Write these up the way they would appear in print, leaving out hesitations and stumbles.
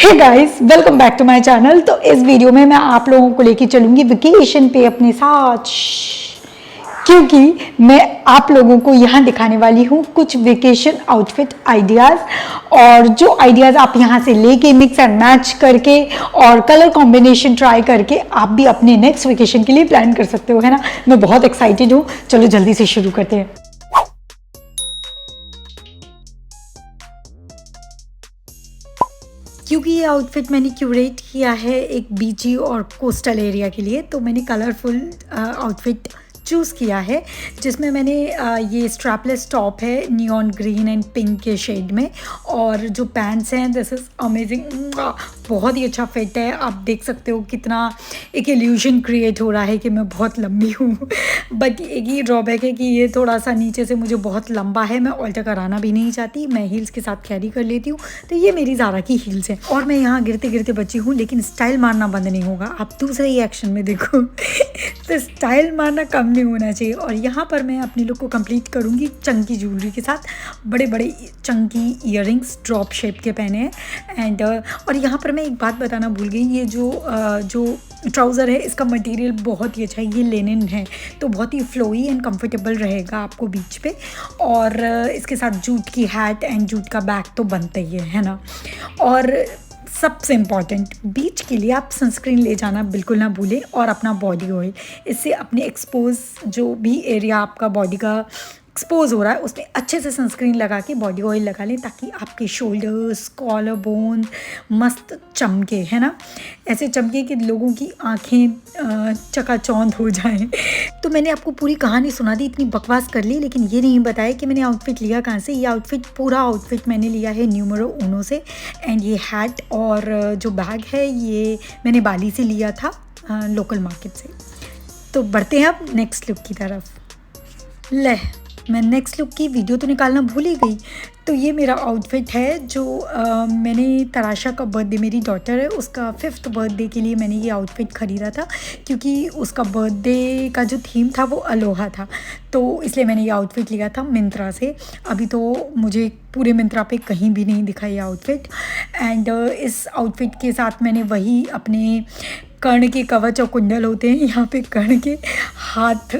Hey guys, welcome back to my channel. तो इस video में मैं आप लोगों को लेके चलूंगी वेकेशन पे अपने साथ, क्योंकि मैं आप लोगों को यहाँ दिखाने वाली हूँ कुछ वेकेशन आउटफिट आइडियाज़। और जो आइडियाज़ आप यहाँ से लेके मिक्स एंड मैच करके और कलर कॉम्बिनेशन ट्राई करके आप भी अपने नेक्स्ट वेकेशन के लिए प्लान कर सकते हो, है ना। मैं बहुत एक्साइटेड हूँ। चलो जल्दी से शुरू करते हैं। क्योंकि ये आउटफिट मैंने क्यूरेट किया है एक बीची और कोस्टल एरिया के लिए, तो मैंने कलरफुल आउटफिट चूज़ किया है, जिसमें मैंने ये स्ट्रैपलेस टॉप है नियॉन ग्रीन एंड पिंक के शेड में, और जो पैंट्स हैं दिस इज़ अमेजिंग, बहुत ही अच्छा फिट है। आप देख सकते हो कितना एक इल्यूजन क्रिएट हो रहा है कि मैं बहुत लंबी हूँ बट एक ही ड्रॉबैक है कि ये थोड़ा सा नीचे से मुझे बहुत लंबा है, मैं ऑल्टर कराना भी नहीं चाहती, मैं हील्स के साथ कैरी कर लेती हूँ। तो ये मेरी ज़ारा की हील्स है और मैं यहाँ गिरते गिरते बची हूँ, लेकिन स्टाइल मारना बंद नहीं होगा। आप दूसरे ही एक्शन में देखो तो स्टाइल मारना कम नहीं होना चाहिए। और यहाँ पर मैं अपने लुक को कंप्लीट करूँगी चंकी ज्वेलरी के साथ, बड़े बड़े चंकी ईयरिंग्स ड्रॉप शेप के पहने हैं। एंड और यहाँ पर मैं एक बात बताना भूल गई, ये जो ट्राउज़र है इसका मटेरियल बहुत ही अच्छा है, ये लेनिन है, तो बहुत ही फ्लोई एंड कंफर्टेबल रहेगा आपको बीच पे। और इसके साथ जूट की हैट एंड जूट का बैग तो बनता ही है ना। और सबसे इम्पॉर्टेंट, बीच के लिए आप सनस्क्रीन ले जाना बिल्कुल ना भूलें, और अपना बॉडी ऑयल। इससे अपने एक्सपोज जो भी एरिया आपका बॉडी का एक्सपोज हो रहा है उसमें अच्छे से सनस्क्रीन लगा के बॉडी ऑयल लगा लें, ताकि आपके शोल्डर्स, कॉलर बोन मस्त चमके, है ना। ऐसे चमके कि लोगों की आंखें चकाचौंध हो जाएं। तो मैंने आपको पूरी कहानी सुना दी, इतनी बकवास कर ली, लेकिन ये नहीं बताया कि मैंने आउटफिट लिया कहाँ से। ये आउटफिट, पूरा आउटफिट मैंने लिया है न्यूमेरो उनो से। एंड ये हैट और जो बैग है ये मैंने बाली से लिया था, लोकल मार्केट से। तो बढ़ते हैं अब नेक्स्ट लुक की तरफ। ले, मैं नेक्स्ट लुक की वीडियो तो निकालना भूल ही गई। तो ये मेरा आउटफिट है जो मैंने तराशा का बर्थडे, मेरी डॉटर है उसका 5th बर्थडे के लिए मैंने ये आउटफिट ख़रीदा था, क्योंकि उसका बर्थडे का जो थीम था वो अलोहा था, तो इसलिए मैंने ये आउटफिट लिया था मिंत्रा से। अभी तो मुझे पूरे मिंत्रा पे कहीं भी नहीं दिखा ये आउटफिट। एंड इस आउटफिट के साथ मैंने वही अपने कर्ण के कवच और कुंडल होते हैं यहाँ पे, कर्ण के हाथ,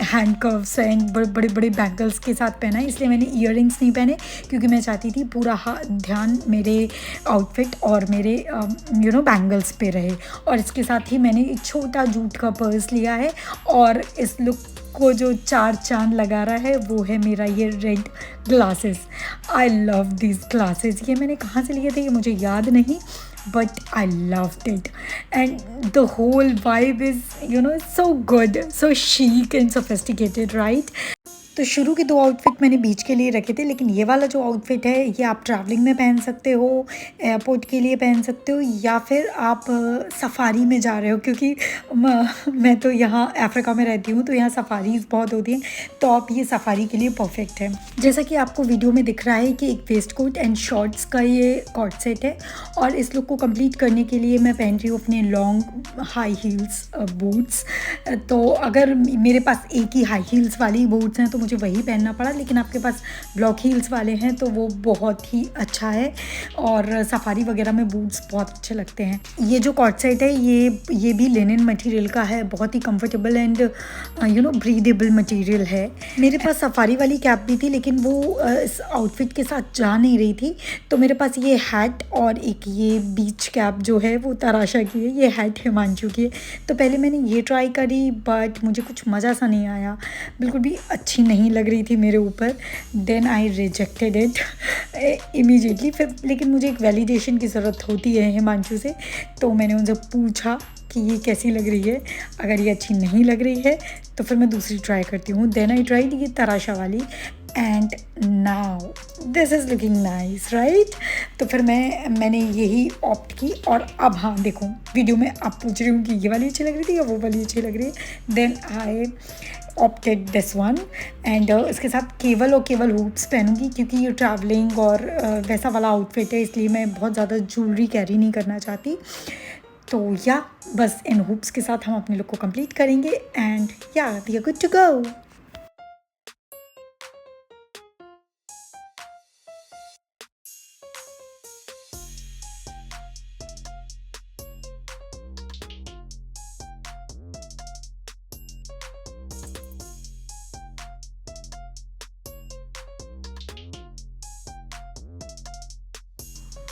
हैंड कर्व्स एंड बड़े बड़े बड़े बैंगल्स के साथ पहना है। इसलिए मैंने ईयरिंग्स नहीं पहने, क्योंकि मैं चाहती थी पूरा ध्यान मेरे आउटफिट और मेरे बैंगल्स पे रहे। और इसके साथ ही मैंने एक छोटा जूट का पर्स लिया है, और इस लुक को जो चार चांद लगा रहा है वो है मेरा ये red glasses. I love this glasses. ये मैंने कहाँ से लिए थे ये मुझे याद नहीं, but I loved it, and the whole vibe is, so good, so chic and sophisticated, right? तो शुरू के 2 आउटफिट मैंने बीच के लिए रखे थे, लेकिन ये वाला जो आउटफिट है ये आप ट्रैवलिंग में पहन सकते हो, एयरपोर्ट के लिए पहन सकते हो, या फिर आप सफारी में जा रहे हो, क्योंकि मैं तो यहाँ अफ्रीका में रहती हूँ, तो यहाँ सफारीज़ बहुत होती हैं, तो आप ये सफारी के लिए परफेक्ट है। जैसा कि आपको वीडियो में दिख रहा है कि एक वेस्ट कोट एंड शॉर्ट्स का ये कॉट सेट है, और इस लुक को कंप्लीट करने के लिए मैं पहन रही हूँ अपने लॉन्ग हाई हील्स बूट्स। तो अगर मेरे पास एक ही हाई हील्स वाली बूट्स हैं तो मुझे वही पहनना पड़ा, लेकिन आपके पास ब्लॉक हील्स वाले हैं तो वो बहुत ही अच्छा है, और सफारी वगैरह में बूट्स बहुत अच्छे लगते हैं। ये जो कॉट सेट है ये भी लिनन मटेरियल का है, बहुत ही कंफर्टेबल एंड ब्रीदेबल मटेरियल है। मेरे पास सफारी वाली कैप भी थी, लेकिन वो इस आउटफिट के साथ जा नहीं रही थी, तो मेरे पास ये हैट और एक ये बीच कैप जो है वो तराशा की है, ये हैट हिमांशु की है। तो पहले मैंने ये ट्राई करी, बट मुझे कुछ मज़ा सा नहीं आया, बिल्कुल भी अच्छी नहीं लग रही थी मेरे ऊपर। Then I rejected it immediately. फिर लेकिन मुझे एक वैलिडेशन की ज़रूरत होती है हिमांशु से, तो मैंने उनसे पूछा कि ये कैसी लग रही है। अगर ये अच्छी नहीं लग रही है तो फिर मैं दूसरी ट्राई करती हूँ। देन आई ट्राइड ये तराशा वाली, and now this is looking nice, right. तो फिर मैंने यही ऑप्ट की। और अब हाँ देखो, वीडियो में आप पूछ रही हूँ कि ये वाली अच्छी लग रही थी या वो वाली अच्छी लग रही है। Then I opted this one, and इसके साथ केवल हुप्स पहनूंगी, क्योंकि ये ट्रैवलिंग और वैसा वाला आउटफिट है, इसलिए मैं बहुत ज़्यादा ज्वेलरी कैरी नहीं करना चाहती। तो या बस इन हुप्स के साथ हम अपने लुक को कंप्लीट करेंगे, and yeah we are good to go.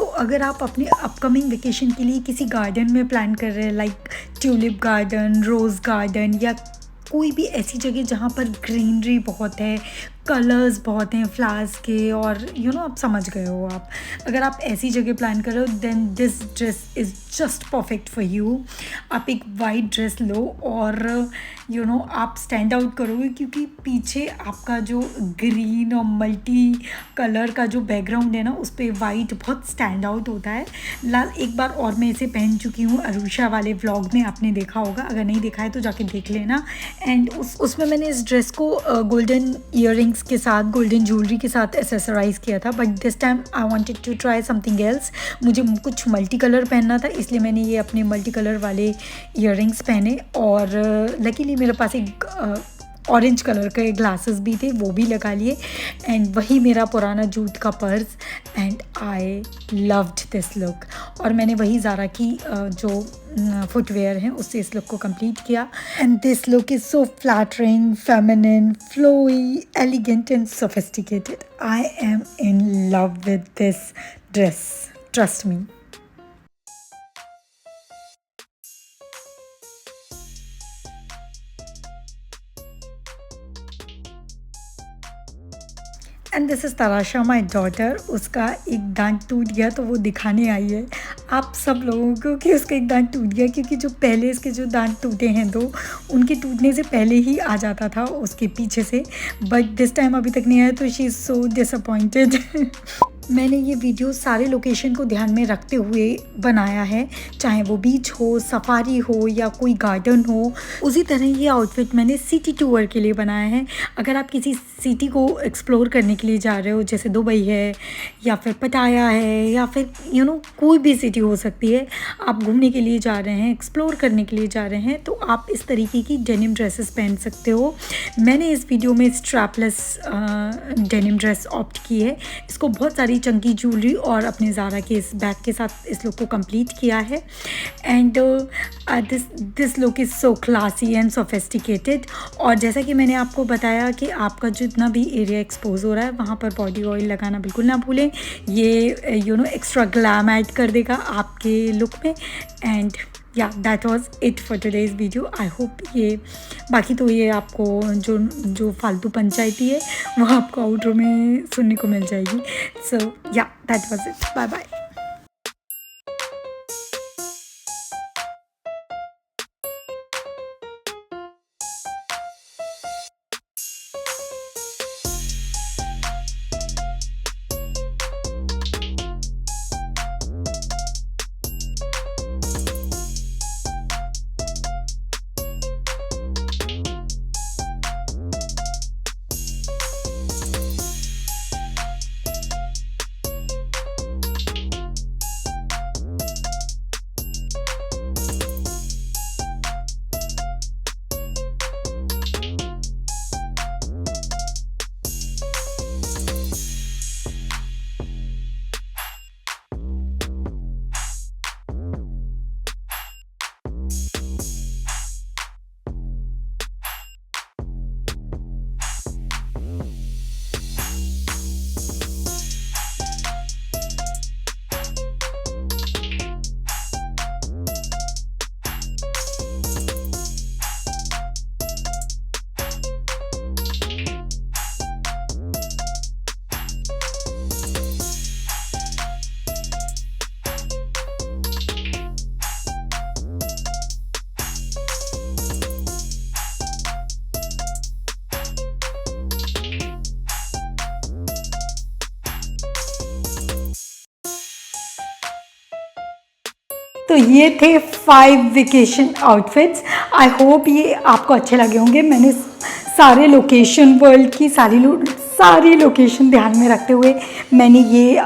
तो अगर आप अपने अपकमिंग वेकेशन के लिए किसी गार्डन में प्लान कर रहे हैं, like tulip garden, rose garden, या कोई भी ऐसी जगह जहाँ पर ग्रीनरी बहुत है, कलर्स बहुत हैं फ्लावर्स के, और आप समझ गए हो आप, अगर आप ऐसी जगह प्लान कर रहे हो, then this dress is just perfect for you. आप एक वाइट ड्रेस लो और आप स्टैंड आउट करोगे, क्योंकि पीछे आपका जो ग्रीन और मल्टी कलर का जो बैकग्राउंड है ना, उस पर वाइट बहुत स्टैंड आउट होता है। लाल एक बार और मैं इसे पहन चुकी हूँ, अरुषा वाले व्लॉग में आपने देखा होगा, अगर नहीं देखा है तो जाके देख लेना। एंड उसमें मैंने इस ड्रेस को गोल्डन ईयररिंग्स के साथ, गोल्डन ज्वेलरी के साथ एसेसराइज किया था, but this time I wanted to try something else. मुझे कुछ मल्टी कलर पहनना था, इसलिए मैंने ये अपने मल्टी कलर वाले ईयररिंग्स पहने, और लकीली मेरे पास एक ऑरेंज कलर के ग्लासेस भी थे, वो भी लगा लिए, एंड वही मेरा पुराना जूट का purse, and I loved this look. और मैंने वही ज़ारा की जो फुटवेयर हैं उससे इस लुक को कंप्लीट किया, and this look is so flattering, feminine, flowy, elegant and sophisticated. I am in love with this dress, trust me. And this is Tarasha my daughter. उसका एक दांत टूट गया तो वो दिखाने आई है आप सब लोगों को कि उसका एक दांत टूट गया, क्योंकि जो पहले इसके जो दांत टूटे हैं दो, उनके टूटने से पहले ही आ जाता था उसके पीछे से, बट दिस टाइम अभी तक नहीं आया, तो शी इज़ सो डिसअपॉइंटेड। मैंने ये वीडियो सारे लोकेशन को ध्यान में रखते हुए बनाया है, चाहे वो बीच हो, सफारी हो, या कोई गार्डन हो। उसी तरह ये आउटफिट मैंने सिटी टूर के लिए बनाया है। अगर आप किसी सिटी को एक्सप्लोर करने के लिए जा रहे हो, जैसे दुबई है या फिर पटाया है, या फिर कोई भी सिटी हो सकती है, आप घूमने के लिए जा रहे हैं, एक्सप्लोर करने के लिए जा रहे हैं, तो आप इस तरीके की डेनिम ड्रेसेस पहन सकते हो। मैंने इस वीडियो में स्ट्रैपलेस डेनिम ड्रेस ऑप्ट की है। इसको बहुत सारी चंकी ज्वेलरी और अपने ज़ारा के इस बैग के साथ इस लुक को कंप्लीट किया है, and this look is so classy and sophisticated. और जैसा कि मैंने आपको बताया कि आपका जितना भी एरिया एक्सपोज हो रहा है, वहाँ पर बॉडी ऑयल लगाना बिल्कुल ना भूलें। ये एक्स्ट्रा ग्लैम ऐड कर देगा आपके लुक में। एंड या that was it for today's video. I hope ये बाकी तो ये आपको जो फालतू पंचायती है वो आपको आउटरो में सुनने को मिल जाएगी। So yeah that was it, bye bye. तो ये थे 5 वेकेशन आउटफिट्स। आई होप ये आपको अच्छे लगे होंगे। मैंने सारे लोकेशन, वर्ल्ड की सारी लोकेशन ध्यान में रखते हुए मैंने ये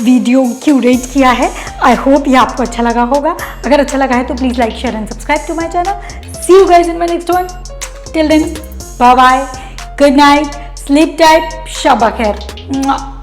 वीडियो क्यूरेट किया है। आई होप ये आपको अच्छा लगा होगा। अगर अच्छा लगा है तो please like, share and subscribe to my channel. See you guys in my next one. Till then, bye bye, good night, sleep tight, शब खैर।